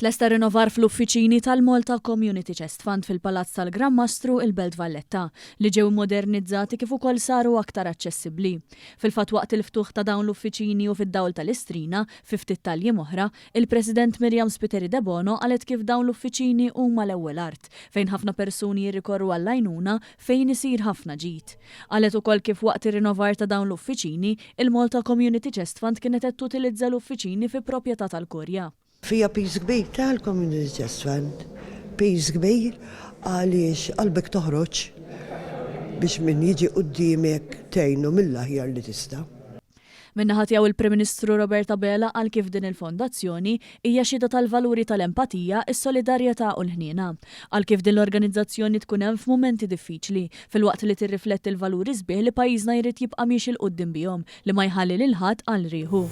Tlesta rinnovar fl-uffiċini tal-Malta Community Chest Fund fil-Palazz tal-Gran Mastru il-Belt Valletta li ġew modernizzati kif ukoll saru aktar aċċessibbli. Fil-fatt waqt il-ftuħ ta' dawn l-uffiċini u fid-dawl tal-Istrina fi ftit tal-jiem oħra, il-President Miriam Spiteri De Bono qalet kif dawn l-uffiċini huma l-ewwel art fejn ħafna persuni jirrikorru għall-għajnuna fejn isir ħafna ġid. Qalet ukoll kif waqt ir-rinnovar ta' dawn l-uffiċini, il-Malta Community Chest Fund kienet qed tutilizza l-uffiċini fi proprjetà tal-Kurja. Fija piż kbir tal-Community Chest Fund, piż kbir għaliex qalbek toħroġ biex min jiġi quddiemek tgħinu mill-aħjar li tista'. Min-naħa tiegħu il-Prim Ministru Roberta Bela qal kif din il-fondazzjoni hija xhieda tal-valuri tal-empatija, is-solidarjetà u l-ħniena. Qal kif din l-organizzazzjoni tkun hemm f'mumenti diffiċli filwaqt li tirrifletti l-valuri sbieħ li pajjiżna jrid jibqa' miex il qudiem bihom li ma jħalli lil ħadd għal rieħu.